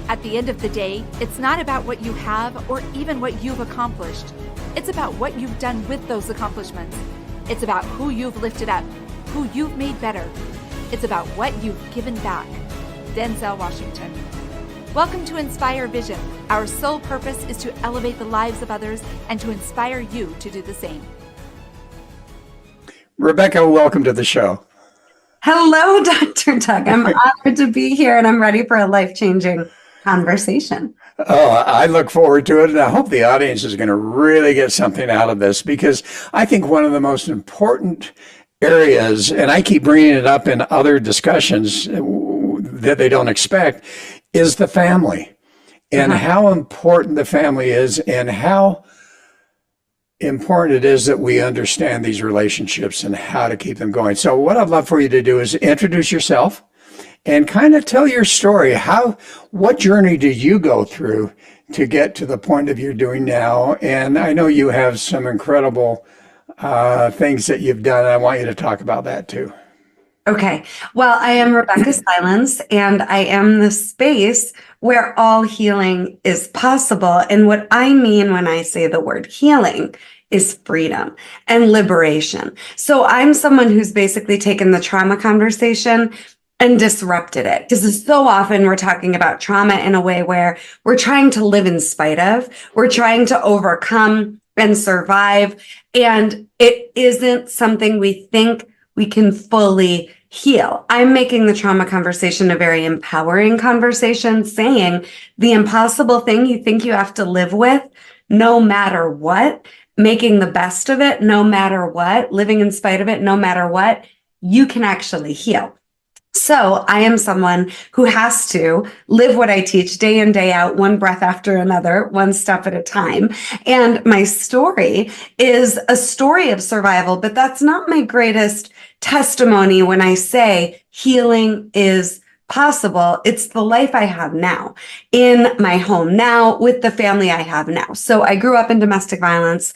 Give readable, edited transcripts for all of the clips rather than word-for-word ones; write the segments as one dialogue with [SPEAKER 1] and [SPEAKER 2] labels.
[SPEAKER 1] At the end of the day, it's not about what you have or even what you've accomplished. It's about what you've done with those accomplishments. It's about who you've lifted up, who you've made better. It's about what you've given back. Denzel Washington. Welcome to Inspire Vision. Our sole purpose is to elevate the lives of others and to inspire you to do the same.
[SPEAKER 2] Rebeccah, welcome to the show.
[SPEAKER 3] Hello, Dr. Doug. I'm honored to be here and I'm ready for a life-changing conversation.
[SPEAKER 2] Oh, I look forward to it, and I hope the audience is going to really get something out of this, because I think one of the most important areas, and I keep bringing it up in other discussions that they don't expect, is the family and how important the family is and how important it is that we understand these relationships and how to keep them going. So what I'd love for you to do is introduce yourself and kind of tell your story. What journey did you go through to get to the point of you're doing now? And I know you have some incredible things that you've done. I want you to talk about that too.
[SPEAKER 3] Okay. Well, I am Rebeccah Silence, and I am the space where all healing is possible. And what I mean when I say the word healing is freedom and liberation. So I'm someone who's basically taken the trauma conversation and disrupted it. Because so often we're talking about trauma in a way where we're trying to live in spite of, we're trying to overcome and survive. And it isn't something we think we can fully heal. I'm making the trauma conversation a very empowering conversation, saying the impossible thing you think you have to live with, no matter what, making the best of it, no matter what, living in spite of it, no matter what, you can actually heal. So I am someone who has to live what I teach day in, day out, one breath after another, one step at a time. And my story is a story of survival, but that's not my greatest testimony when I say healing is possible. It's the life I have now, in my home now, with the family I have now. So I grew up in domestic violence.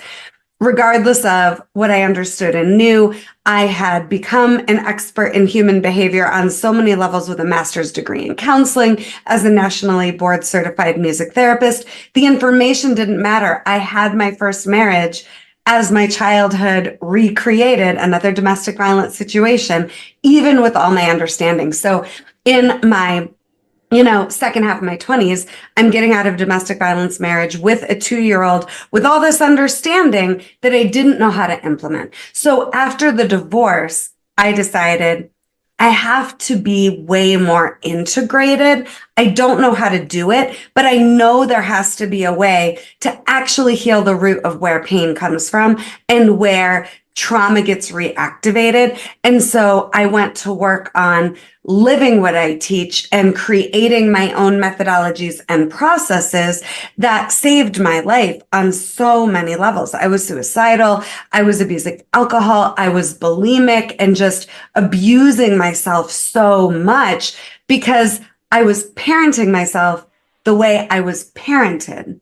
[SPEAKER 3] Regardless of what I understood and knew, I had become an expert in human behavior on so many levels with a master's degree in counseling as a nationally board certified music therapist. The information didn't matter. I had my first marriage as my childhood recreated another domestic violence situation, even with all my understanding. So in my second half of my 20s, I'm getting out of domestic violence marriage with a 2-year-old with all this understanding that I didn't know how to implement. So after the divorce, I decided I have to be way more integrated. I don't know how to do it, but I know there has to be a way to actually heal the root of where pain comes from and where trauma gets reactivated. And so I went to work on living what I teach and creating my own methodologies and processes that saved my life on so many levels. I was suicidal. I was abusing alcohol. I was bulimic and just abusing myself so much because I was parenting myself the way I was parented.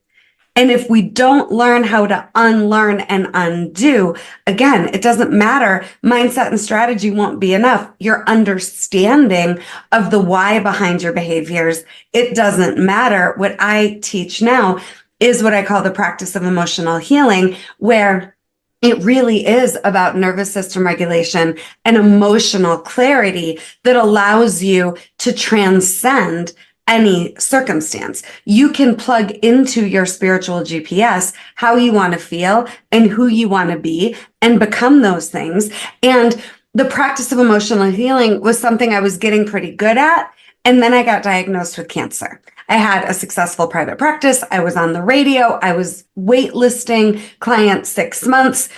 [SPEAKER 3] And if we don't learn how to unlearn and undo, again, it doesn't matter. Mindset and strategy won't be enough. Your understanding of the why behind your behaviors, it doesn't matter. What I teach now is what I call the practice of emotional healing, where it really is about nervous system regulation and emotional clarity that allows you to transcend any circumstance. You can plug into your spiritual GPS how you want to feel and who you want to be and become those things. And the practice of emotional healing was something I was getting pretty good at. And then I got diagnosed with cancer. I had a successful private practice. I was on the radio. I was waitlisting clients 6 months.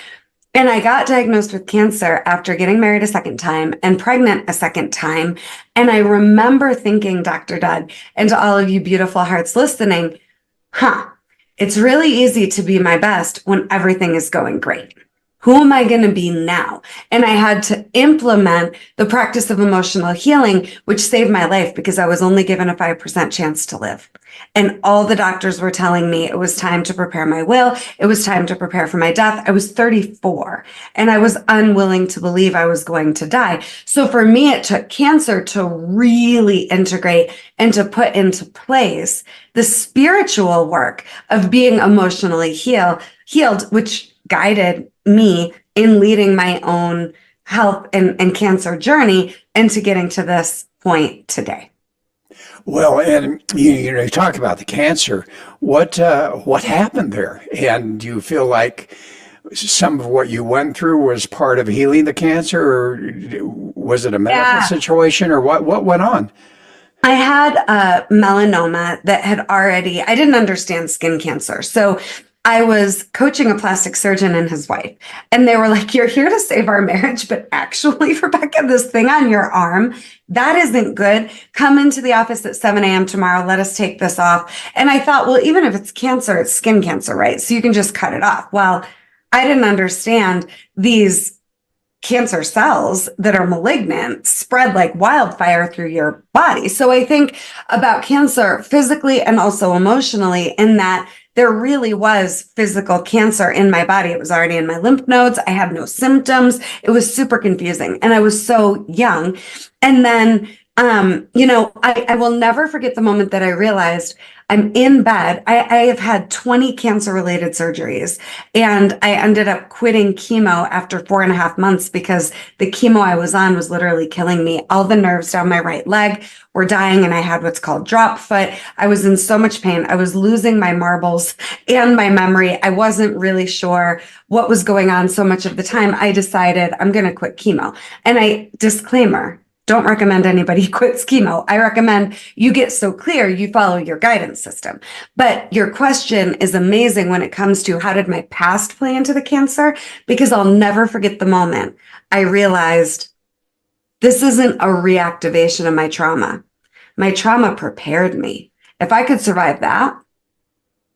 [SPEAKER 3] And I got diagnosed with cancer after getting married a second time and pregnant a second time. And I remember thinking, Dr. Doug, and to all of you beautiful hearts listening, it's really easy to be my best when everything is going great. Who am I going to be now? And I had to implement the practice of emotional healing, which saved my life because I was only given a 5% chance to live. And all the doctors were telling me it was time to prepare my will. It was time to prepare for my death. I was 34 and I was unwilling to believe I was going to die. So for me, it took cancer to really integrate and to put into place the spiritual work of being emotionally healed, which guided me in leading my own health and cancer journey into getting to this point today.
[SPEAKER 2] Well, and you talk about the cancer. What happened there? And do you feel like some of what you went through was part of healing the cancer, or was it a medical situation, or what went on?
[SPEAKER 3] I had a melanoma that had already, I didn't understand skin cancer. So I was coaching a plastic surgeon and his wife, and they were like, "You're here to save our marriage, but actually, Rebeccah, this thing on your arm, that isn't good. Come into the office at 7 a.m. tomorrow. Let us take this off." And I thought, well, even if it's cancer, it's skin cancer, right? So you can just cut it off. Well, I didn't understand these cancer cells that are malignant spread like wildfire through your body. So I think about cancer physically and also emotionally in that there really was physical cancer in my body. It was already in my lymph nodes. I had no symptoms. It was super confusing. And I was so young. And then, I will never forget the moment that I realized I'm in bed. I have had 20 cancer related surgeries, and I ended up quitting chemo after 4.5 months because the chemo I was on was literally killing me. All the nerves down my right leg were dying, and I had what's called drop foot. I was in so much pain. I was losing my marbles and my memory. I wasn't really sure what was going on so much of the time. I decided I'm going to quit chemo. And disclaimer, don't recommend anybody quits chemo. I recommend you get so clear, you follow your guidance system. But your question is amazing when it comes to how did my past play into the cancer? Because I'll never forget the moment I realized this isn't a reactivation of my trauma. My trauma prepared me. If I could survive that,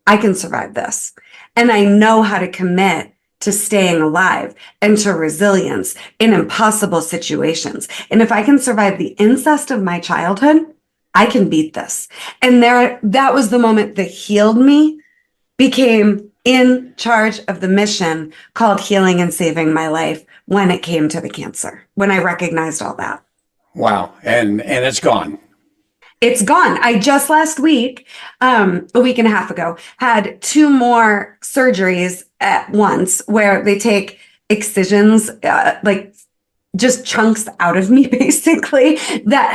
[SPEAKER 3] I can survive this. And I know how to commit to staying alive and to resilience in impossible situations. And if I can survive the incest of my childhood, I can beat this. And that was the moment that healed me, became in charge of the mission called healing and saving my life when it came to the cancer, when I recognized all that.
[SPEAKER 2] Wow. And it's gone.
[SPEAKER 3] It's gone. I just last week, a week and a half ago, had 2 more surgeries at once where they take excisions, like just chunks out of me, basically, that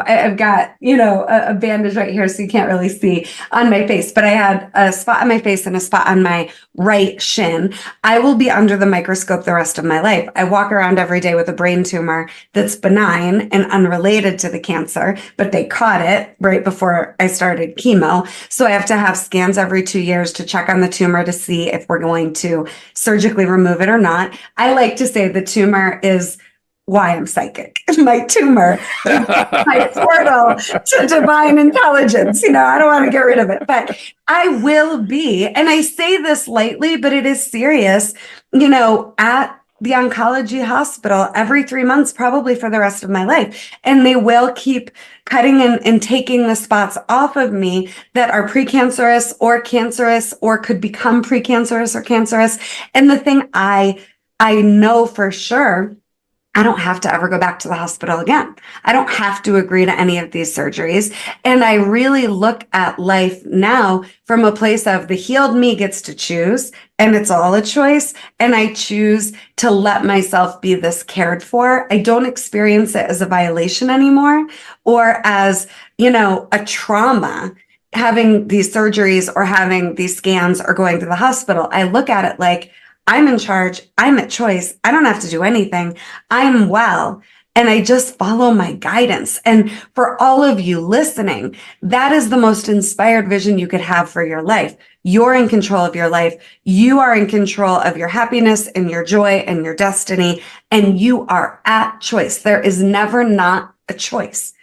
[SPEAKER 3] I've got, a bandage right here, so you can't really see on my face, but I had a spot on my face and a spot on my right shin. I will be under the microscope the rest of my life. I walk around every day with a brain tumor that's benign and unrelated to the cancer, but they caught it right before I started chemo. So I have to have scans every 2 years to check on the tumor to see if we're going to surgically remove it or not. I like to say the tumor is why I'm psychic. My tumor, my portal to divine intelligence. I don't want to get rid of it, but I will be. And I say this lightly, but it is serious, at the oncology hospital every 3 months, probably for the rest of my life. And they will keep cutting and taking the spots off of me that are precancerous or cancerous or could become precancerous or cancerous. And the thing I know for sure, I don't have to ever go back to the hospital again. I don't have to agree to any of these surgeries. And I really look at life now from a place of the healed me gets to choose, and it's all a choice. And I choose to let myself be this cared for. I don't experience it as a violation anymore or as, a trauma, having these surgeries or having these scans or going to the hospital. I look at it like, I'm in charge. I'm at choice. I don't have to do anything. I'm well. And I just follow my guidance. And for all of you listening, that is the most inspired vision you could have for your life. You're in control of your life. You are in control of your happiness and your joy and your destiny. And you are at choice. There is never not a choice.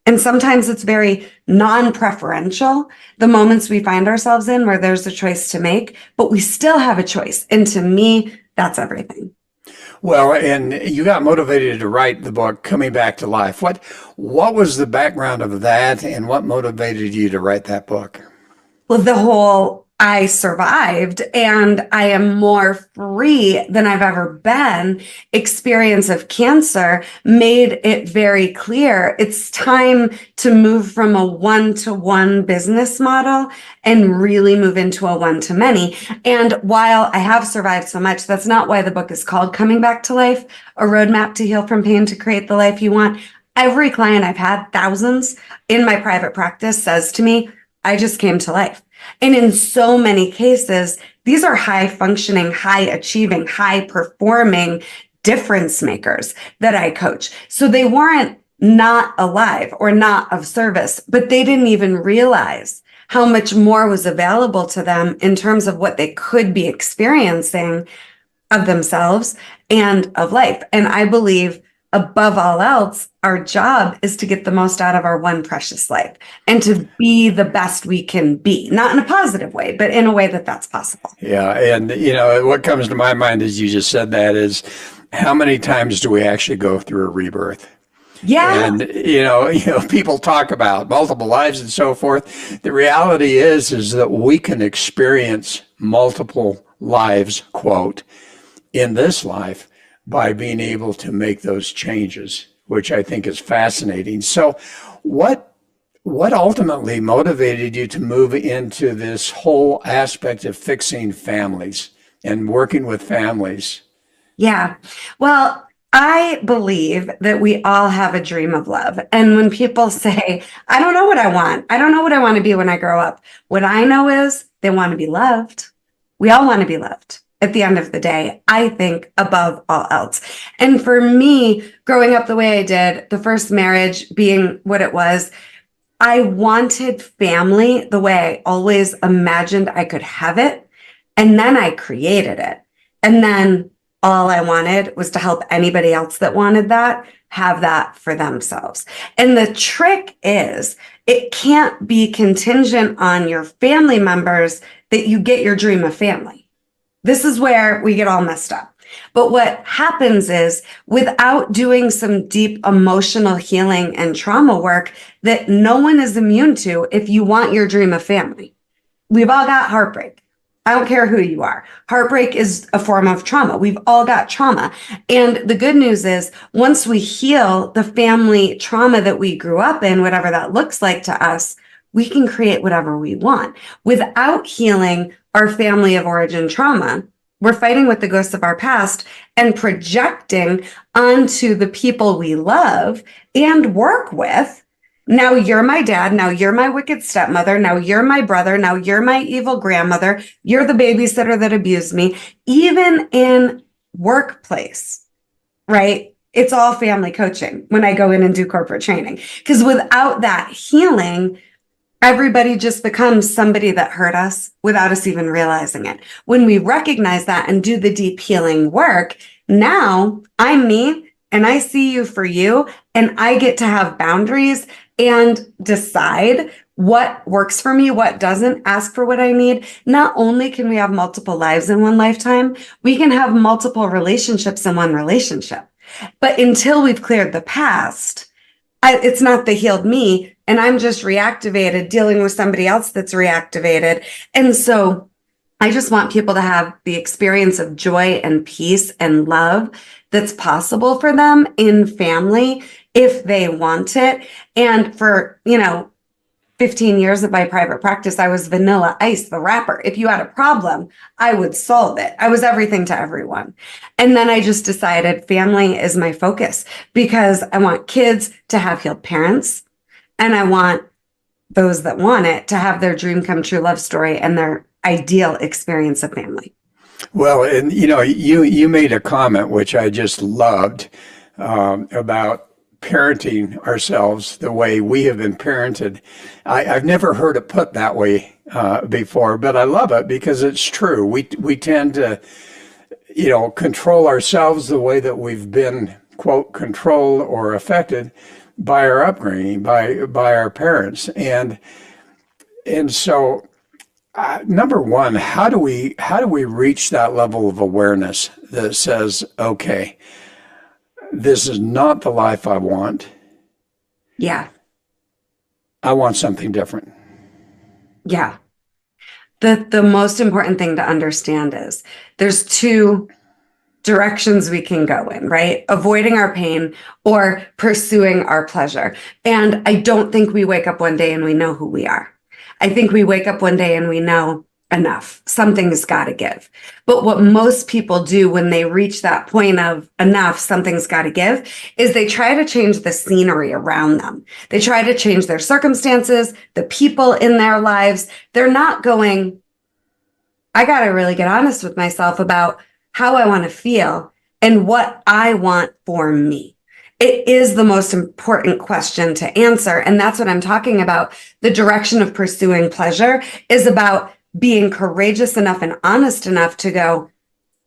[SPEAKER 3] And sometimes it's very non-preferential, the moments we find ourselves in where there's a choice to make, but we still have a choice. And to me, That's everything.
[SPEAKER 2] Well, and you got motivated to write the book Coming Back to Life. What was the background of that, and what motivated you to write that book?
[SPEAKER 3] Well, the whole I survived and I am more free than I've ever been experience of cancer made it very clear it's time to move from a one-to-one business model and really move into a one-to-many. And while I have survived so much, that's not why the book is called Coming Back to Life, a roadmap to heal from pain to create the life you want. Every client I've had, thousands in my private practice, says to me, I just came to life. And in so many cases, these are high functioning, high achieving, high performing difference makers that I coach. So they weren't not alive or not of service, but they didn't even realize how much more was available to them in terms of what they could be experiencing of themselves and of life. And I believe above all else, our job is to get the most out of our one precious life and to be the best we can be, not in a positive way, but in a way that that's possible.
[SPEAKER 2] Yeah. And, what comes to my mind as you just said that is how many times do we actually go through a rebirth?
[SPEAKER 3] Yeah.
[SPEAKER 2] And, people talk about multiple lives and so forth. The reality is that we can experience multiple lives, quote, in this life by being able to make those changes, which I think is fascinating. So what ultimately motivated you to move into this whole aspect of fixing families and working with families?
[SPEAKER 3] Yeah. Well, I believe that we all have a dream of love. And when people say, I don't know what I want, I don't know what I want to be when I grow up, what I know is they want to be loved. We all want to be loved. At the end of the day, I think above all else. And for me, growing up the way I did, the first marriage being what it was, I wanted family the way I always imagined I could have it. And then I created it. And then all I wanted was to help anybody else that wanted that have that for themselves. And the trick is it can't be contingent on your family members that you get your dream of family. This is where we get all messed up. But what happens is without doing some deep emotional healing and trauma work that no one is immune to, if you want your dream of family, we've all got heartbreak. I don't care who you are. Heartbreak is a form of trauma. We've all got trauma. And the good news is once we heal the family trauma that we grew up in, whatever that looks like to us, we can create whatever we want. Without healing our family of origin trauma, we're fighting with the ghosts of our past and projecting onto the people we love and work with. Now you're my dad. Now you're my wicked stepmother. Now you're my brother. Now you're my evil grandmother. You're the babysitter that abused me. Even in workplace, right? It's all family coaching when I go in and do corporate training. Because without that healing, everybody just becomes somebody that hurt us without us even realizing it. When we recognize that and do the deep healing work, now I'm me and I see you for you, and I get to have boundaries and decide what works for me, what doesn't, ask for what I need. Not only can we have multiple lives in one lifetime, we can have multiple relationships in one relationship. But until we've cleared the past, it's not the healed me, and I'm just reactivated dealing with somebody else that's reactivated. And so I just want people to have the experience of joy and peace and love that's possible for them in family if they want it. And for, 15 years of my private practice, I was Vanilla Ice, the rapper. If you had a problem, I would solve it. I was everything to everyone. And then I just decided family is my focus because I want kids to have healed parents. And I want those that want it to have their dream come true love story and their ideal experience of family.
[SPEAKER 2] Well, and you made a comment which I just loved about parenting ourselves the way we have been parented. I've never heard it put that way before, but I love it because it's true. We tend to, control ourselves the way that we've been, quote, controlled or affected by our upbringing, by our parents. And so number one, how do we reach that level of awareness that says, okay, this is not the life I want.
[SPEAKER 3] Yeah.
[SPEAKER 2] I want something different.
[SPEAKER 3] Yeah. The most important thing to understand is there's two directions we can go in, right? Avoiding our pain or pursuing our pleasure. And I don't think we wake up one day and we know who we are. I think we wake up one day and we know enough. Something's got to give. But what most people do when they reach that point of enough, something's got to give, is they try to change the scenery around them. They try to change their circumstances, the people in their lives. They're not going, I got to really get honest with myself about how I want to feel and what I want for me. It is the most important question to answer. And that's what I'm talking about. The direction of pursuing pleasure is about being courageous enough and honest enough to go,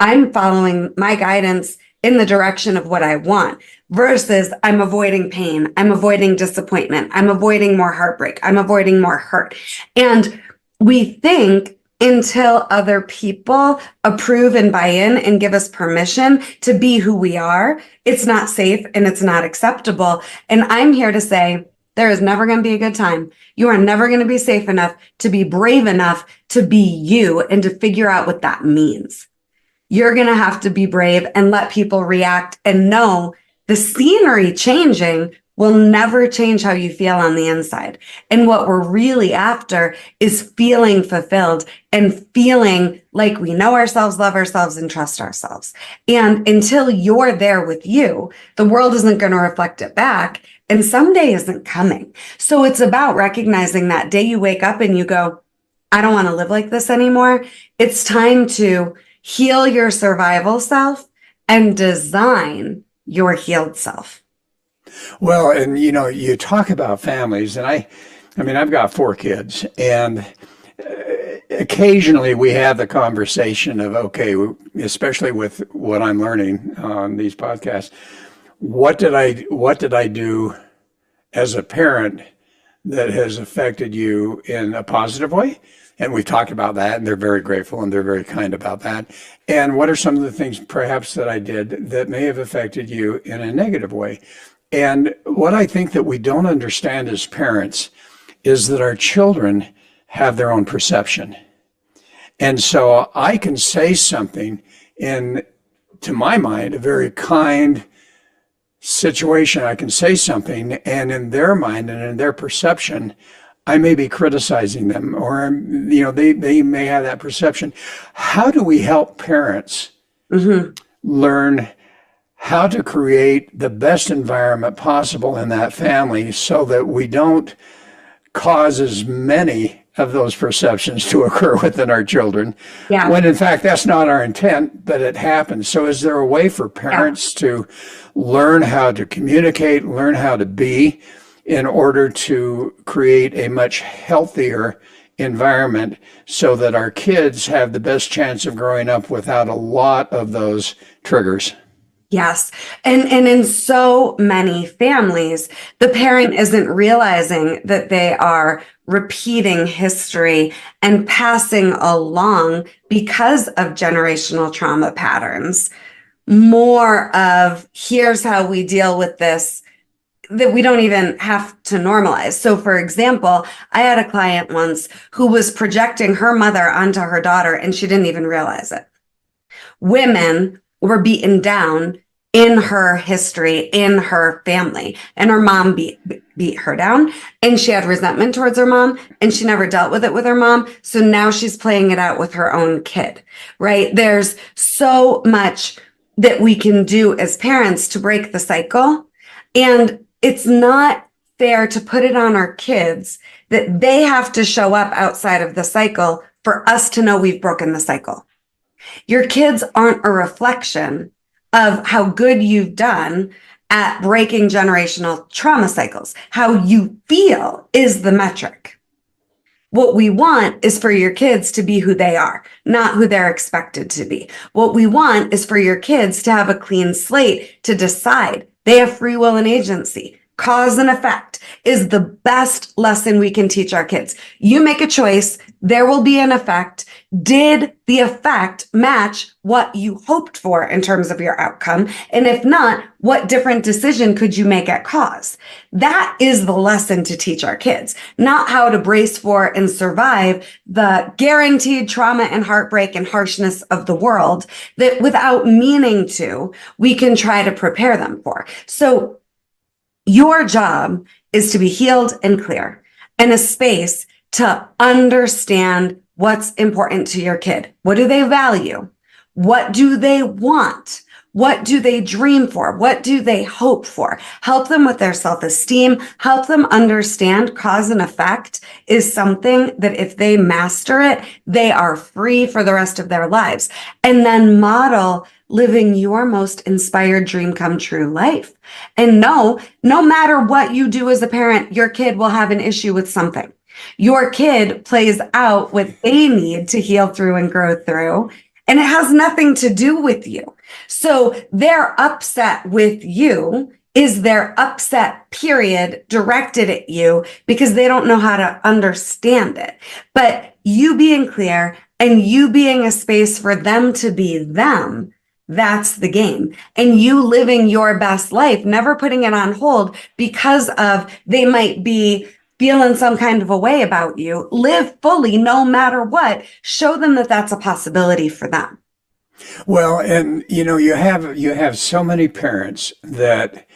[SPEAKER 3] I'm following my guidance in the direction of what I want versus I'm avoiding pain. I'm avoiding disappointment. I'm avoiding more heartbreak. I'm avoiding more hurt. And we think until other people approve and buy in and give us permission to be who we are, it's not safe and it's not acceptable. And I'm here to say, there is never going to be a good time. You are never going to be safe enough to be brave enough to be you and to figure out what that means. You're going to have to be brave and let people react and know the scenery changing will never change how you feel on the inside. And what we're really after is feeling fulfilled and feeling like we know ourselves, love ourselves, and trust ourselves. And until you're there with you, the world isn't going to reflect it back. And someday isn't coming. So it's about recognizing that day you wake up and you go, I don't want to live like this anymore. It's time to heal your survival self and design your healed self.
[SPEAKER 2] Well, and you talk about families, and I mean, I've got 4 kids, and occasionally we have the conversation of, okay, especially with what I'm learning on these podcasts, what did I do as a parent that has affected you in a positive way? And we've talked about that, and they're very grateful and they're very kind about that. And what are some of the things perhaps that I did that may have affected you in a negative way? And what I think that we don't understand as parents is that our children have their own perception. And so I can say something in, to my mind, a very kind situation. I can say something, and in their mind and in their perception, I may be criticizing them, or they may have that perception. How do we help parents learn how to create the best environment possible in that family so that we don't cause as many of those perceptions to occur within our children, when in fact that's not our intent, but it happens? So is there a way for parents to learn how to communicate, learn how to be, in order to create a much healthier environment so that our kids have the best chance of growing up without a lot of those triggers?
[SPEAKER 3] Yes. And in so many families, the parent isn't realizing that they are repeating history and passing along, because of generational trauma patterns, more of here's how we deal with this that we don't even have to normalize. So for example, I had a client once who was projecting her mother onto her daughter and she didn't even realize it. Women were beaten down in her history, in her family, and her mom beat her down, and she had resentment towards her mom, and she never dealt with it with her mom. So now she's playing it out with her own kid, right? There's so much that we can do as parents to break the cycle. And it's not fair to put it on our kids that they have to show up outside of the cycle for us to know we've broken the cycle. Your kids aren't a reflection of how good you've done at breaking generational trauma cycles. How you feel is the metric. What we want is for your kids to be who they are, not who they're expected to be. What we want is for your kids to have a clean slate to decide. They have free will and agency. cause and effect is the best lesson we can teach our kids. You make a choice, there will be an effect. Did the effect match what you hoped for in terms of your outcome? And if not, what different decision could you make at cause? That is the lesson to teach our kids, not how to brace for and survive the guaranteed trauma and heartbreak and harshness of the world that without meaning to, we can try to prepare them for. So your job is to be healed and clear and a space to understand what's important to your kid. What do they value? What do they want? What do they dream for? What do they hope for? Help them with their self-esteem. Help them understand cause and effect is something that if they master it, they are free for the rest of their lives. And then model living your most inspired dream come true life. And no matter what you do as a parent, your kid will have an issue with something. Your kid plays out what they need to heal through and grow through. And it has nothing to do with you. So their upset with you is their upset period directed at you because they don't know how to understand it. But you being clear and you being a space for them to be them, that's the game. And you living your best life, never putting it on hold because of they might be feeling some kind of a way about you. Live fully no matter what. Show them that that's a possibility for them.
[SPEAKER 2] Well, and you have so many parents that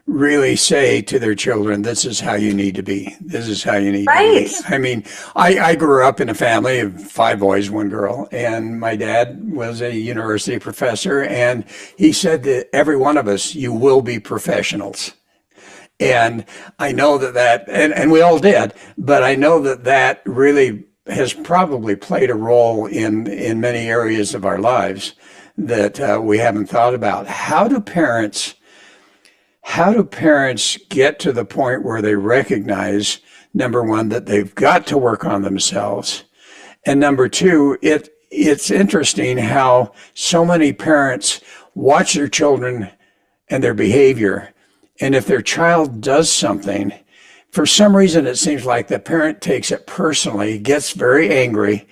[SPEAKER 2] really say to their children, this is how you need to be. This is how you need to be. I mean, I grew up in a family of 5 boys, 1 girl, and my dad was a university professor, and he said to every one of us, you will be professionals. And I know and we all did, but I know that really has probably played a role in many areas of our lives that we haven't thought about. How do parents get to the point where they recognize, number one, that they've got to work on themselves, and number two, it's interesting how so many parents watch their children and their behavior. And if their child does something, for some reason, it seems like the parent takes it personally, gets very angry,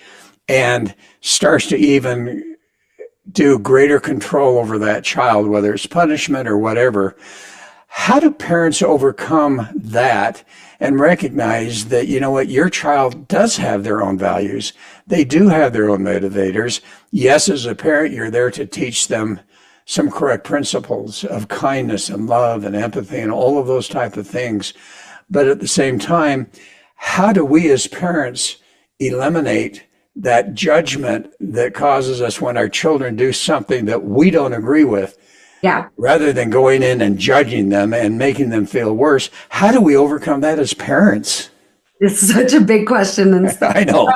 [SPEAKER 2] and starts to even do greater control over that child, whether it's punishment or whatever. How do parents overcome that and recognize that, your child does have their own values. They do have their own motivators. Yes, as a parent, you're there to teach them some correct principles of kindness and love and empathy and all of those type of things. But at the same time, how do we as parents eliminate that judgment that causes us when our children do something that we don't agree with?
[SPEAKER 3] Yeah. Rather than going in and judging them and making them feel worse, how do we overcome that as parents? It's such a big question. And I know.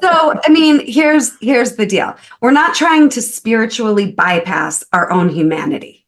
[SPEAKER 3] So, I mean, here's the deal. We're not trying to spiritually bypass our own humanity.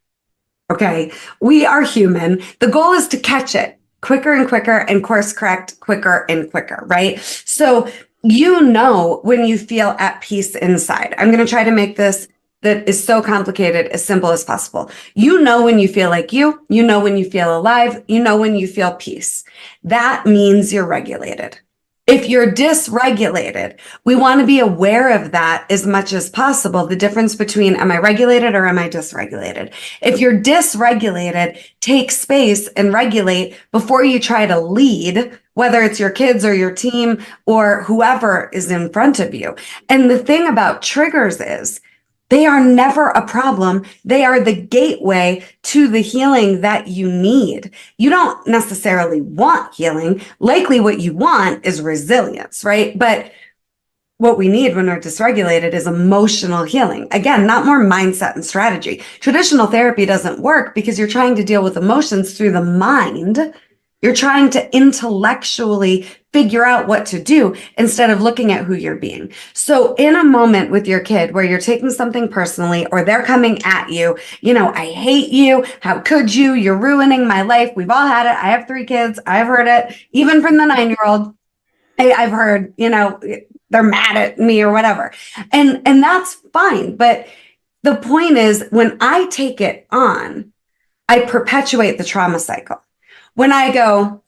[SPEAKER 3] Okay. We are human. The goal is to catch it quicker and quicker and course correct quicker and quicker, right? So, when you feel at peace inside. I'm going to try to make this that is so complicated as simple as possible. When you feel like when you feel alive, when you feel peace. That means you're regulated. If you're dysregulated, we want to be aware of that as much as possible. The difference between am I regulated or am I dysregulated? If you're dysregulated, take space and regulate before you try to lead, whether it's your kids or your team or whoever is in front of you. And the thing about triggers is they are never a problem. They are the gateway to the healing that you need. You don't necessarily want healing. Likely what you want is resilience, right? But what we need when we're dysregulated is emotional healing. Again, not more mindset and strategy. Traditional therapy doesn't work because you're trying to deal with emotions through the mind. You're trying to intellectually figure out what to do instead of looking at who you're being. So in a moment with your kid where you're taking something personally or they're coming at you, I hate you. How could you? You're ruining my life. We've all had it. I have 3 kids. I've heard it. Even from the 9-year-old, I've heard, they're mad at me or whatever. And that's fine. But the point is when I take it on, I perpetuate the trauma cycle. When I go,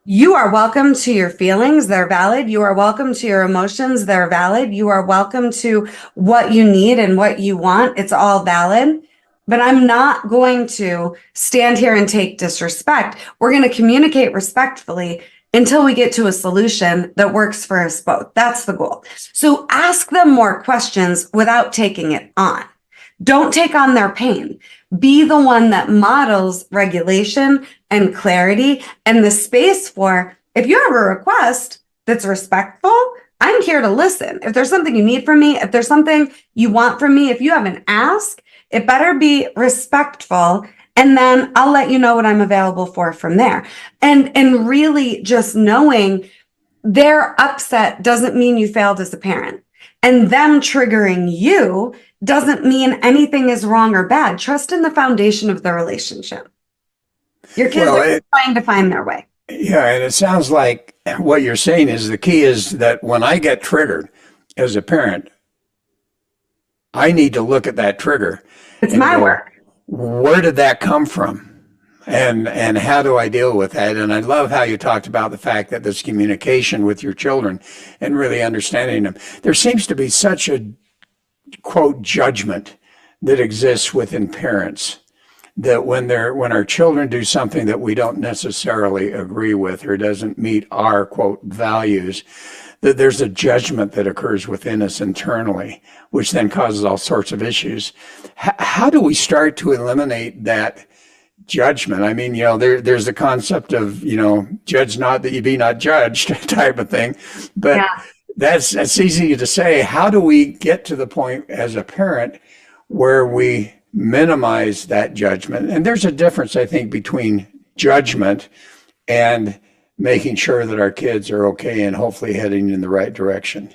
[SPEAKER 3] you are welcome to your feelings, they're valid. You are welcome to your emotions, they're valid. You are welcome to what you need and what you want, it's all valid. But I'm not going to stand here and take disrespect. We're going to communicate respectfully until we get to a solution that works for us both. That's the goal. So ask them more questions without taking it on. Don't take on their pain. Be the one that models regulation and clarity and the space for, if you have a request that's respectful, I'm here to listen. If there's something you need from me, if there's something you want from me, if you have an ask, it better be respectful. And then I'll let you know what I'm available for from there. And really just knowing their upset doesn't mean you failed as a parent. And them triggering you doesn't mean anything is wrong or bad. Trust in the foundation of the relationship. Your kids are trying to find their way.
[SPEAKER 2] Yeah, and it sounds like what you're saying is the key is that when I get triggered as a parent, I need to look at that trigger.
[SPEAKER 3] It's my work.
[SPEAKER 2] Where did that come from? And how do I deal with that? And I love how you talked about the fact that this communication with your children and really understanding them. There seems to be such a, quote, judgment that exists within parents that when our children do something that we don't necessarily agree with or doesn't meet our, quote, values, that there's a judgment that occurs within us internally, which then causes all sorts of issues. How do we start to eliminate that judgment? I mean, there's the concept of, judge not that you be not judged type of thing, but yeah. That's easy to say. How do we get to the point as a parent where we minimize that judgment? And there's a difference, I think, between judgment and making sure that our kids are okay and hopefully heading in the right direction.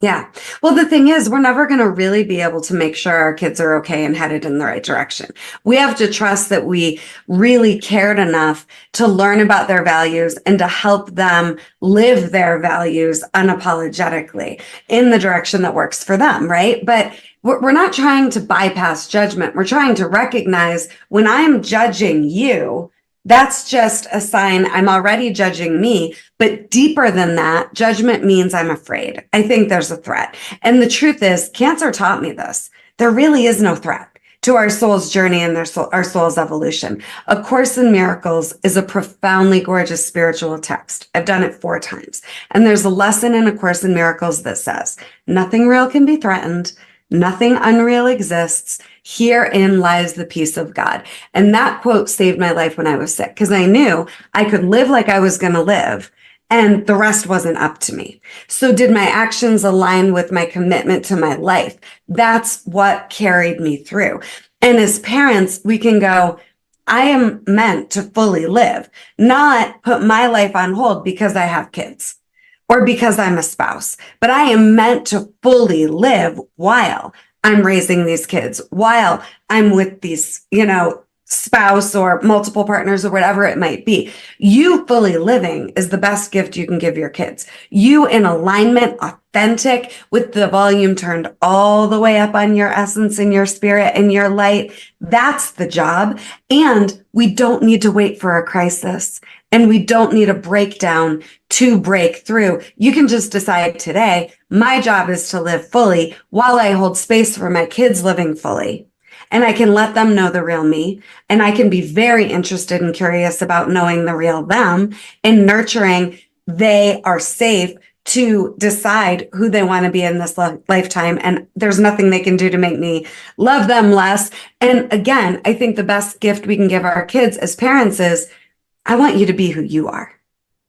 [SPEAKER 3] Yeah. Well, the thing is, we're never going to really be able to make sure our kids are okay and headed in the right direction. We have to trust that we really cared enough to learn about their values and to help them live their values unapologetically in the direction that works for them, right? But we're not trying to bypass judgment. We're trying to recognize when I'm judging you, that's just a sign I'm already judging me. But deeper than that, judgment means I'm afraid. I think there's a threat. And the truth is, cancer taught me this. There really is no threat to our soul's journey and our soul's evolution. A Course in Miracles is a profoundly gorgeous spiritual text. I've done it 4 times. And there's a lesson in A Course in Miracles that says, nothing real can be threatened. Nothing unreal exists. Herein lies the peace of God. And that quote saved my life when I was sick because I knew I could live like I was going to live and the rest wasn't up to me. So did my actions align with my commitment to my life? That's what carried me through. And as parents, we can go, I am meant to fully live, not put my life on hold because I have kids or because I'm a spouse, but I am meant to fully live while I'm raising these kids, while I'm with these, spouse or multiple partners or whatever it might be. You fully living is the best gift you can give your kids. You in alignment, authentic, with the volume turned all the way up on your essence and your spirit and your light. That's the job. And we don't need to wait for a crisis. And we don't need a breakdown to break through. You can just decide today, my job is to live fully while I hold space for my kids living fully. And I can let them know the real me. And I can be very interested and curious about knowing the real them and nurturing. They are safe to decide who they want to be in this lifetime. And there's nothing they can do to make me love them less. And again, I think the best gift we can give our kids as parents is, I want you to be who you are,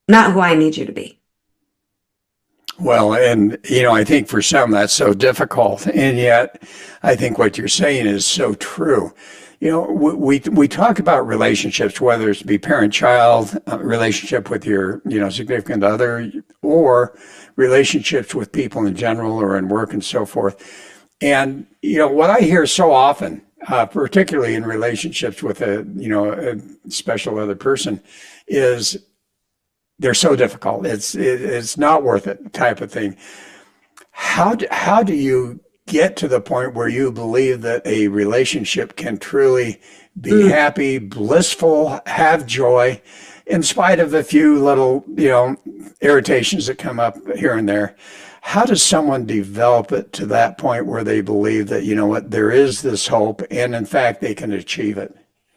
[SPEAKER 3] not who I need you to be.
[SPEAKER 2] Well, and, I think for some that's so difficult. And yet I think what you're saying is so true. We talk about relationships, whether it's be parent-child, relationship with your, significant other, or relationships with people in general or in work and so forth. And, what I hear so often, particularly in relationships with a special other person, is they're so difficult. It's not worth it type of thing. How do you get to the point where you believe that a relationship can truly be happy, blissful, have joy, in spite of the few little, irritations that come up here and there. How does someone develop it to that point where they believe that, there is this hope and in fact they can achieve it?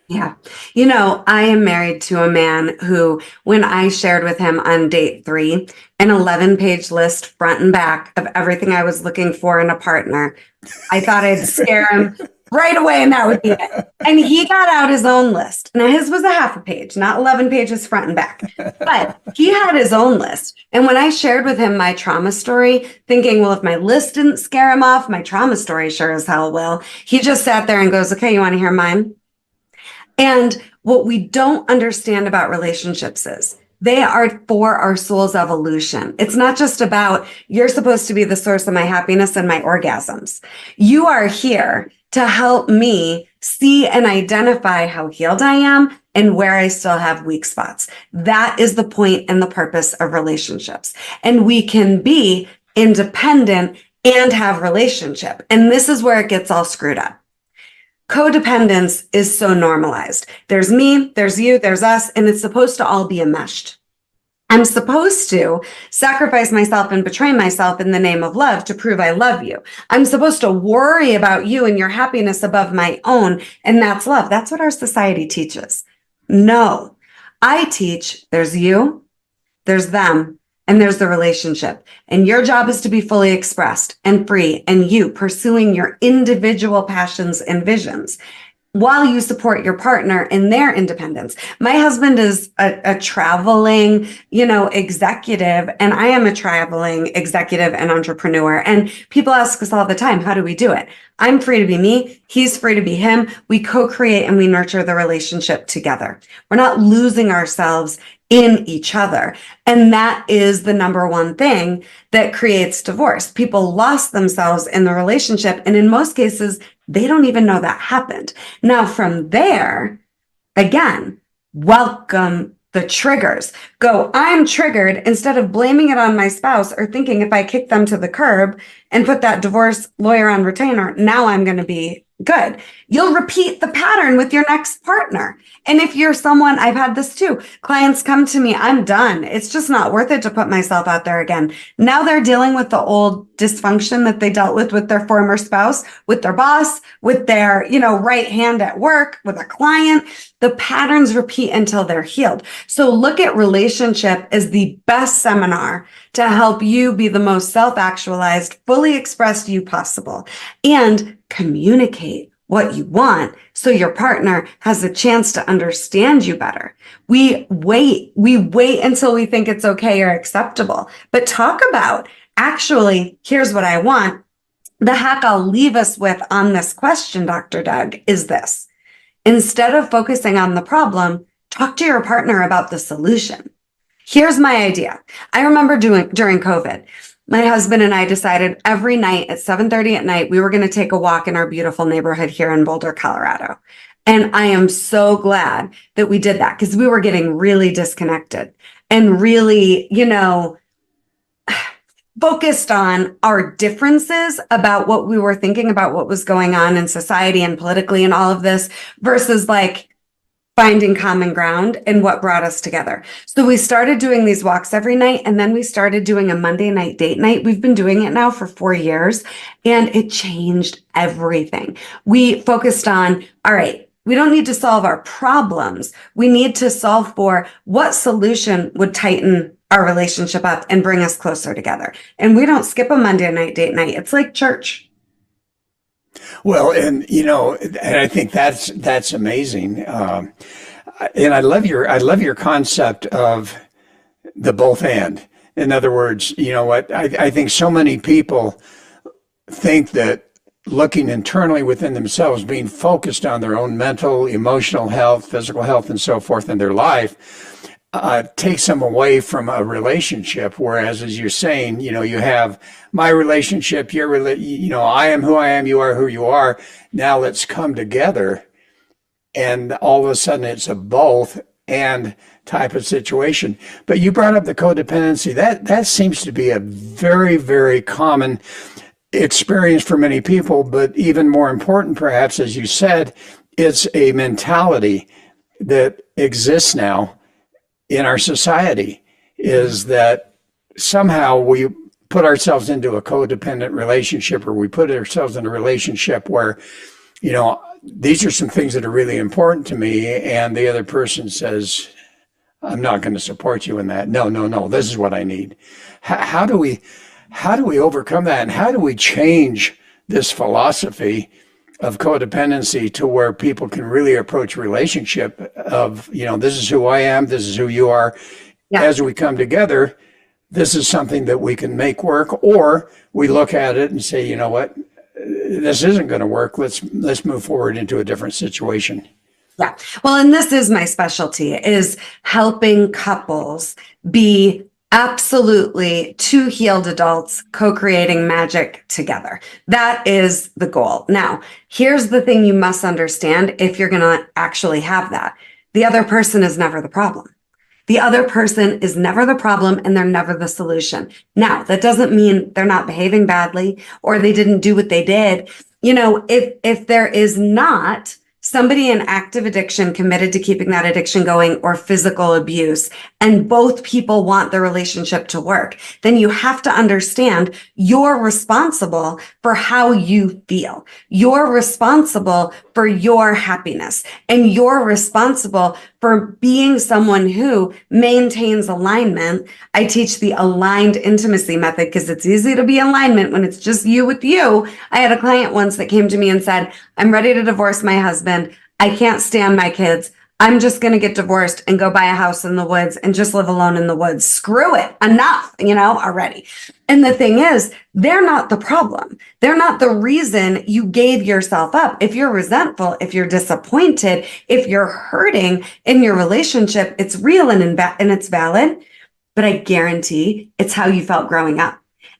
[SPEAKER 3] Yeah. I am married to a man who, when I shared with him on date 3, an 11-page list front and back of everything I was looking for in a partner, I thought I'd scare him right away and that would be it. And he got out his own list. Now his was a half a page, not 11 pages front and back, but he had his own list. And when I shared with him my trauma story, thinking, well, if my list didn't scare him off, my trauma story sure as hell will. He just sat there and goes, okay, you want to hear mine? And what we don't understand about relationships is they are for our soul's evolution. It's not just about you're supposed to be the source of my happiness and my orgasms. You are here to help me see and identify how healed I am and where I still have weak spots. That is the point and the purpose of relationships. And we can be independent and have relationship. And this is where it gets all screwed up. Codependence is so normalized. There's me, there's you, there's us, and it's supposed to all be enmeshed. I'm supposed to sacrifice myself and betray myself in the name of love to prove I love you. I'm supposed to worry about you and your happiness above my own, and that's love. That's what our society teaches. No, I teach there's you, there's them, and there's the relationship. And your job is to be fully expressed and free, and you pursuing your individual passions and visions while you support your partner in their independence. My husband is a traveling, executive, and I am a traveling executive and entrepreneur. And people ask us all the time, how do we do it? I'm free to be me. He's free to be him. We co-create and we nurture the relationship together. We're not losing ourselves in each other. And that is the number one thing that creates divorce. People lost themselves in the relationship. And in most cases, they don't even know that happened. Now, from there, again, welcome the triggers. Go, I'm triggered, instead of blaming it on my spouse or thinking if I kick them to the curb and put that divorce lawyer on retainer, now I'm going to be good. You'll repeat the pattern with your next partner. And if you're someone, I've had this too. Clients come to me, I'm done. It's just not worth it to put myself out there again. Now they're dealing with the old dysfunction that they dealt with their former spouse, with their boss, with their, right hand at work, with a client. The patterns repeat until they're healed. So look at relationship as the best seminar to help you be the most self-actualized, fully expressed you possible, and communicate what you want so your partner has a chance to understand you better. We wait until we think it's okay or acceptable, but talk about, actually, here's what I want. The hack I'll leave us with on this question, Dr. Doug, is this. Instead of focusing on the problem, talk to your partner about the solution. Here's my idea. I remember during COVID, my husband and I decided every night at 7:30 at night, we were going to take a walk in our beautiful neighborhood here in Boulder, Colorado. And I am so glad that we did that because we were getting really disconnected and really, focused on our differences about what we were thinking about what was going on in society and politically and all of this versus finding common ground and what brought us together. So we started doing these walks every night, and then we started doing a Monday night date night. We've been doing it now for 4 years, and it changed everything. We focused on, all right, we don't need to solve our problems. We need to solve for what solution would tighten our relationship up and bring us closer together. And we don't skip a Monday night date night. It's like church.
[SPEAKER 2] Well, and I think that's amazing, and I love your concept of the both and. In other words, I think so many people think that looking internally within themselves, being focused on their own mental, emotional health, physical health, and so forth in their life, takes them away from a relationship. Whereas, as you're saying, you have my relationship, I am who I am, you are who you are. Now let's come together. And all of a sudden it's a both and type of situation. But you brought up the codependency. That seems to be a very, very common experience for many people, but even more important, perhaps, as you said, it's a mentality that exists now in our society, is that somehow we put ourselves into a codependent relationship, or we put ourselves in a relationship where, these are some things that are really important to me, and the other person says, I'm not going to support you in that. No, no, no, this is what I need. How do we overcome that? And how do we change this philosophy of codependency to where people can really approach relationship of, this is who I am, this is who you are. Yeah. As we come together, this is something that we can make work, or we look at it and say, you know what, this isn't going to work. Let's move forward into a different situation.
[SPEAKER 3] Yeah. Well, and this is my specialty, is helping couples be absolutely two healed adults co-creating magic together. That is the goal. Now, here's the thing you must understand if you're going to actually have that. The other person is never the problem. The other person is never the problem, and they're never the solution. Now, that doesn't mean they're not behaving badly or they didn't do what they did. If there is not somebody in active addiction committed to keeping that addiction going, or physical abuse, and both people want the relationship to work, then you have to understand you're responsible for how you feel. You're responsible for your happiness, and you're responsible for being someone who maintains alignment. I teach the aligned intimacy method because it's easy to be in alignment when it's just you with you. I had a client once that came to me and said, I'm ready to divorce my husband. I can't stand my kids. I'm just going to get divorced and go buy a house in the woods and just live alone in the woods. Screw it. Enough, already. And the thing is, they're not the problem. They're not the reason you gave yourself up. If you're resentful, if you're disappointed, if you're hurting in your relationship, it's real and it's valid. But I guarantee it's how you felt growing up.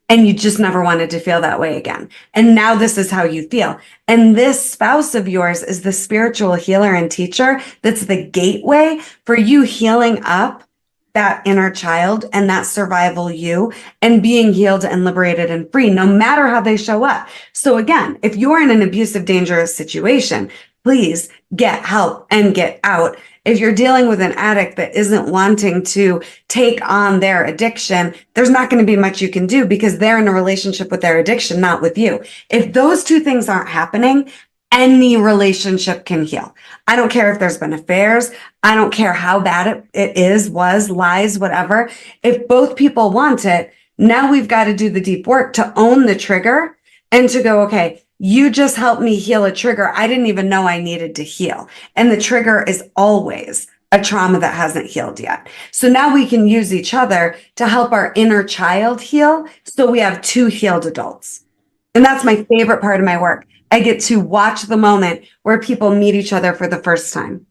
[SPEAKER 3] And you just never wanted to feel that way again. And now this is how you feel. And this spouse of yours is the spiritual healer and teacher that's the gateway for you healing up that inner child and that survival you, and being healed and liberated and free, no matter how they show up. So again, if you're in an abusive, dangerous situation, please get help and get out. If you're dealing with an addict that isn't wanting to take on their addiction, there's not going to be much you can do because they're in a relationship with their addiction, not with you. If those two things aren't happening, any relationship can heal. I don't care if there's been affairs. I don't care how bad it is, was, lies, whatever. If both people want it, now we've got to do the deep work to own the trigger and to go, okay, you just helped me heal a trigger I didn't even know I needed to heal. And the trigger is always a trauma that hasn't healed yet. So now we can use each other to help our inner child heal. So we have two healed adults. And that's my favorite part of my work. I get to watch the moment where people meet each other for the first time.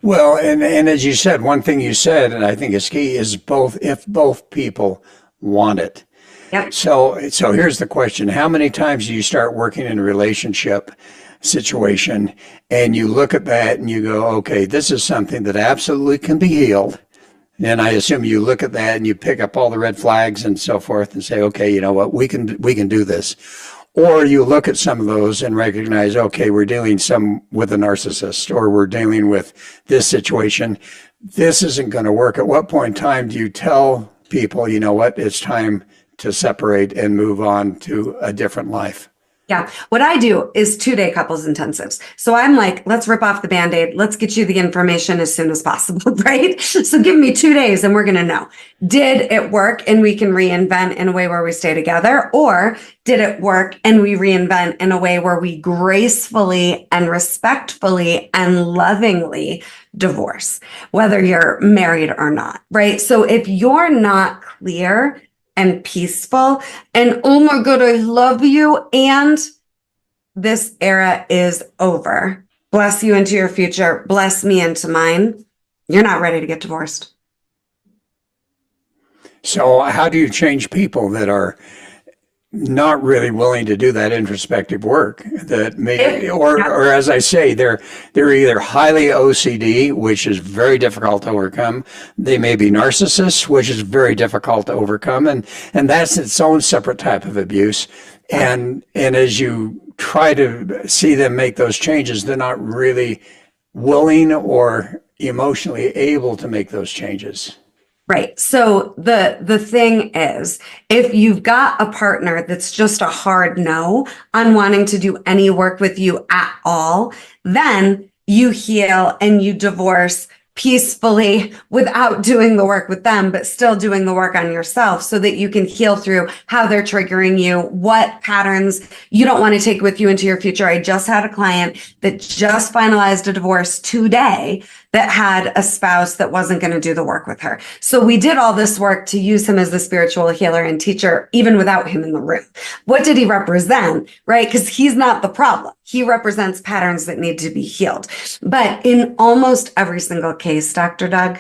[SPEAKER 2] Well, and as you said, one thing you said, and I think is key, is if both people want it.
[SPEAKER 3] Yep.
[SPEAKER 2] So here's the question. How many times do you start working in a relationship situation and you look at that and you go, okay, this is something that absolutely can be healed. And I assume you look at that and you pick up all the red flags and so forth and say, okay, you know what, we can do this. Or you look at some of those and recognize, okay, we're dealing with a narcissist, or we're dealing with this situation. This isn't going to work. At what point in time do you tell people, you know what, it's time to separate and move on to a different life?
[SPEAKER 3] Yeah. What I do is 2-day couples intensives. So I'm like, let's rip off the Band-Aid. Let's get you the information as soon as possible, right? So give me 2 days and we're going to know. Did it work and we can reinvent in a way where we stay together? Or did it work and we reinvent in a way where we gracefully and respectfully and lovingly divorce, whether you're married or not, right? So if you're not clear and peaceful, and oh my God, I love you, and this era is over. Bless you into your future. Bless me into mine. You're not ready to get divorced.
[SPEAKER 2] So how do you change people that are not really willing to do that introspective work that may,
[SPEAKER 3] Yeah.
[SPEAKER 2] or as I say, they're either highly OCD, which is very difficult to overcome. They may be narcissists, which is very difficult to overcome. And that's its own separate type of abuse. And as you try to see them make those changes, they're not really willing or emotionally able to make those changes.
[SPEAKER 3] Right. So the thing is, if you've got a partner that's just a hard no on wanting to do any work with you at all, then you heal and you divorce peacefully without doing the work with them, but still doing the work on yourself so that you can heal through how they're triggering you, what patterns you don't want to take with you into your future. I just had a client that just finalized a divorce today that had a spouse that wasn't going to do the work with her. So we did all this work to use him as the spiritual healer and teacher, even without him in the room. What did he represent? Right? Because he's not the problem. He represents patterns that need to be healed. But in almost every single case, Dr. Doug,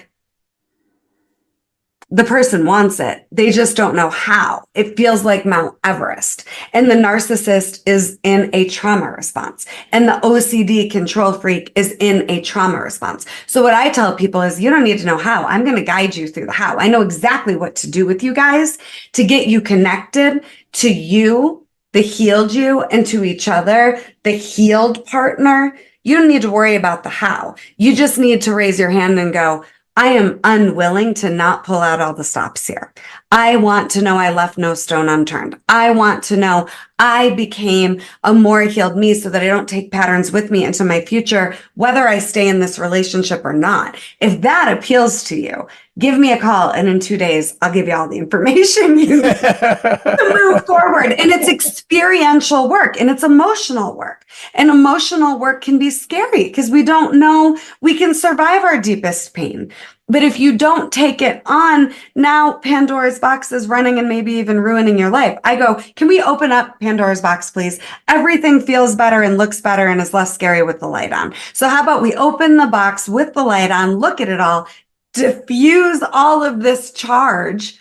[SPEAKER 3] the person wants it. They just don't know how. It feels like Mount Everest. And the narcissist is in a trauma response. And the OCD control freak is in a trauma response. So what I tell people is you don't need to know how. I'm going to guide you through the how. I know exactly what to do with you guys to get you connected to you, the healed you, and to each other, the healed partner. You don't need to worry about the how. You just need to raise your hand and go, I am unwilling to not pull out all the stops here. I want to know I left no stone unturned. I want to know I became a more healed me so that I don't take patterns with me into my future, whether I stay in this relationship or not. If that appeals to you, give me a call. And in 2 days, I'll give you all the information you need to move forward. And it's experiential work and it's emotional work. And emotional work can be scary because we don't know we can survive our deepest pain. But if you don't take it on, now Pandora's box is running and maybe even ruining your life. I go, can we open up Pandora's box, please? Everything feels better and looks better and is less scary with the light on. So how about we open the box with the light on, look at it all, diffuse all of this charge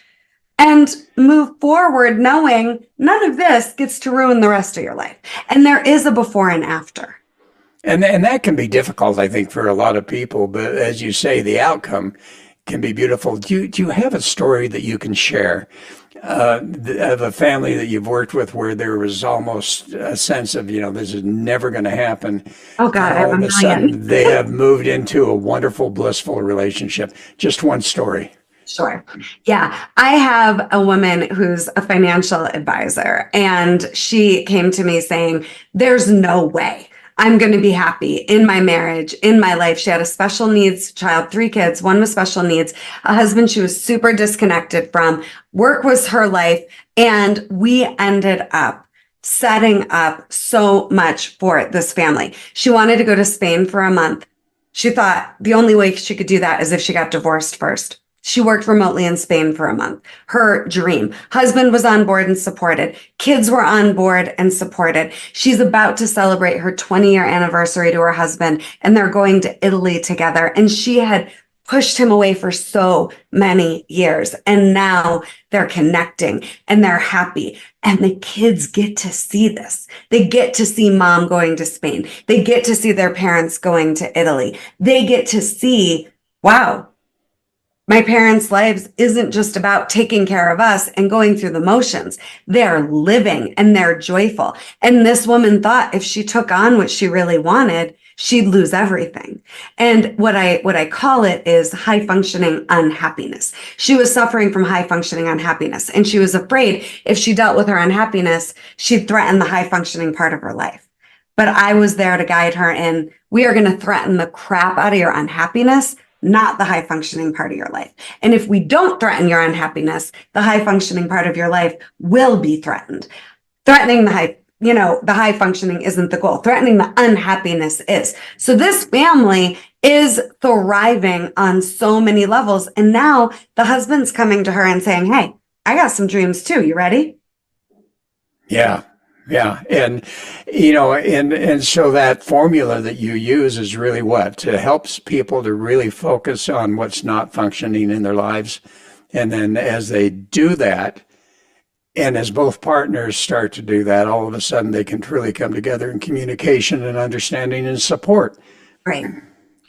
[SPEAKER 3] and move forward knowing none of this gets to ruin the rest of your life. And there is a before and after.
[SPEAKER 2] And that can be difficult, I think, for a lot of people. But as you say, the outcome can be beautiful. Do you have a story that you can share of a family that you've worked with where there was almost a sense of, this is never going to happen?
[SPEAKER 3] Oh, God, I have
[SPEAKER 2] all
[SPEAKER 3] a
[SPEAKER 2] of a
[SPEAKER 3] million.
[SPEAKER 2] sudden, they have moved into a wonderful, blissful relationship. Just one story.
[SPEAKER 3] Sure. Yeah. I have a woman who's a financial advisor, and she came to me saying, there's no way I'm going to be happy in my marriage, in my life. She had a special needs child, 3 kids, one with special needs, a husband she was super disconnected from. Work was her life. And we ended up setting up so much for this family. She wanted to go to Spain for a month. She thought the only way she could do that is if she got divorced first. She worked remotely in Spain for a month. Her dream. Husband was on board and supported. Kids were on board and supported. She's about to celebrate her 20-year anniversary to her husband, and they're going to Italy together. And she had pushed him away for so many years. And now they're connecting and they're happy. And the kids get to see this. They get to see mom going to Spain. They get to see their parents going to Italy. They get to see, wow, my parents' lives isn't just about taking care of us and going through the motions. They're living and they're joyful. And this woman thought if she took on what she really wanted, she'd lose everything. And what I call it is high functioning unhappiness. She was suffering from high functioning unhappiness, and she was afraid if she dealt with her unhappiness, she'd threaten the high functioning part of her life. But I was there to guide her in, we are going to threaten the crap out of your unhappiness, not the high functioning part of your life. And if we don't threaten your unhappiness, the high functioning part of your life will be threatened. Threatening the high functioning isn't the goal. Threatening the unhappiness is. So this family is thriving on so many levels. And now the husband's coming to her and saying, hey, I got some dreams too. You ready?
[SPEAKER 2] Yeah. Yeah. And, and so that formula that you use is really what? It helps people to really focus on what's not functioning in their lives. And then as they do that, And as both partners start to do that, all of a sudden they can truly come together in communication and understanding and support.
[SPEAKER 3] Right.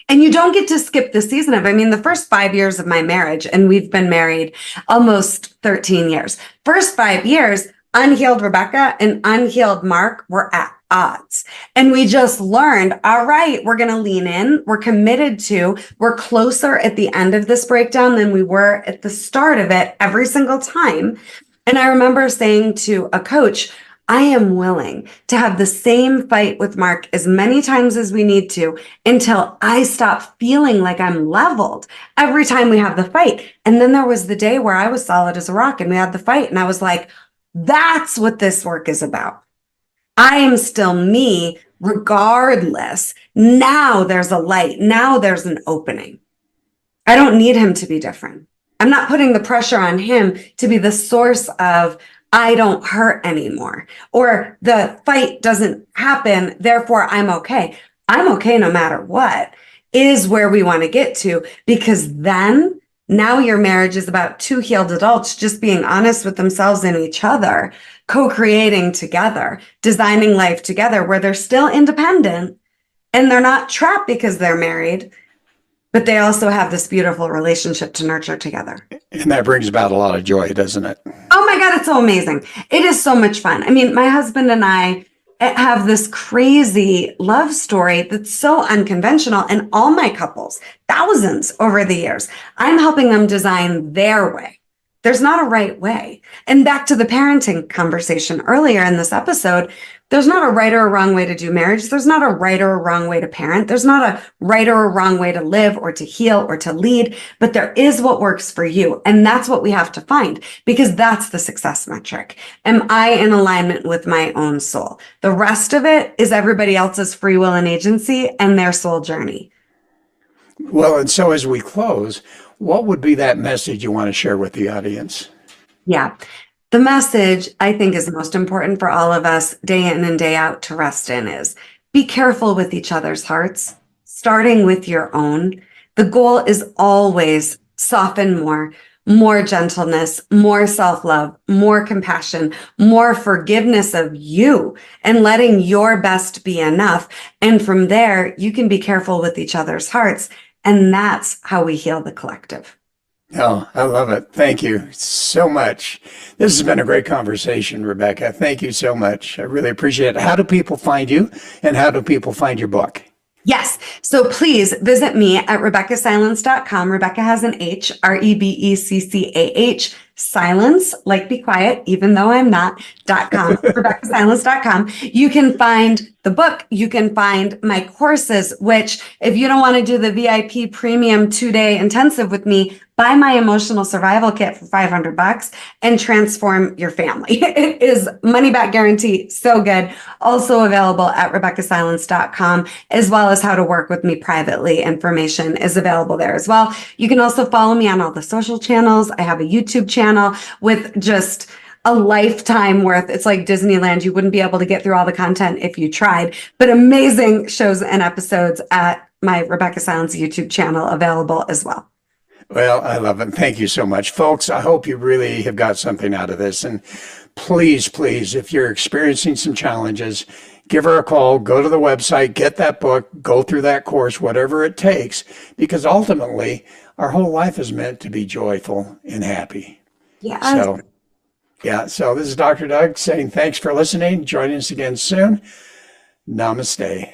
[SPEAKER 3] And you don't get to skip the season of, I mean, the first 5 years of my marriage, and we've been married almost 13 years. First 5 years, unhealed Rebecca and unhealed Mark were at odds. And we just learned, all right, we're going to lean in. We're committed to, we're closer at the end of this breakdown than we were at the start of it every single time. And I remember saying to a coach, I am willing to have the same fight with Mark as many times as we need to until I stop feeling like I'm leveled every time we have the fight. And then there was the day where I was solid as a rock and we had the fight. And I was like, that's what this work is about. I am still me regardless. Now there's a light. Now there's an opening. I don't need him to be different. I'm not putting the pressure on him to be the source of I don't hurt anymore, or the fight doesn't happen, therefore I'm okay. I'm okay no matter what is where we want to get to, because then now your marriage is about two healed adults just being honest with themselves and each other, co-creating together, designing life together where they're still independent and they're not trapped because they're married, but they also have this beautiful relationship to nurture together.
[SPEAKER 2] And that brings about a lot of joy, doesn't it?
[SPEAKER 3] Oh my God, it's so amazing. It is so much fun. I mean, my husband and I have this crazy love story that's so unconventional, and all my couples, thousands over the years, I'm helping them design their way. There's not a right way. And back to the parenting conversation earlier in this episode, there's not a right or a wrong way to do marriage. There's not a right or a wrong way to parent. There's not a right or a wrong way to live or to heal or to lead, but there is what works for you. And that's what we have to find, because that's the success metric. Am I in alignment with my own soul? The rest of it is everybody else's free will and agency and their soul journey.
[SPEAKER 2] Well, and so as we close, what would be that message you want to share with the audience?
[SPEAKER 3] Yeah. The message I think is most important for all of us day in and day out to rest in is be careful with each other's hearts, starting with your own. The goal is always soften more gentleness, more self-love, more compassion, more forgiveness of you, and letting your best be enough. And from there, you can be careful with each other's hearts. And that's how we heal the collective.
[SPEAKER 2] Oh, I love it. Thank you so much. This has been a great conversation, Rebeccah. Thank you so much. I really appreciate it. How do people find you, and how do people find your book?
[SPEAKER 3] Yes. So please visit me at RebeccahSilence.com. Rebeccah has an H, ReBeccah, silence, like be quiet, even though I'm not, .com, RebeccahSilence.com. You can find the book. You can find my courses, which if you don't want to do the VIP premium 2-day intensive with me, buy my emotional survival kit for $500 and transform your family. It is money back guarantee. So good. Also available at RebeccahSilence.com, as well as how to work with me privately. Information is available there as well. You can also follow me on all the social channels. I have a YouTube channel with just a lifetime worth. It's like Disneyland. You wouldn't be able to get through all the content if you tried, but amazing shows and episodes at my Rebeccah Silence YouTube channel available as well.
[SPEAKER 2] Well, I love it. Thank you so much, folks. I hope you really have got something out of this. And please, please, if you're experiencing some challenges, give her a call, go to the website, get that book, go through that course, whatever it takes, because ultimately our whole life is meant to be joyful and happy.
[SPEAKER 3] Yeah.
[SPEAKER 2] So this is Dr. Doug saying thanks for listening. Join us again soon. Namaste.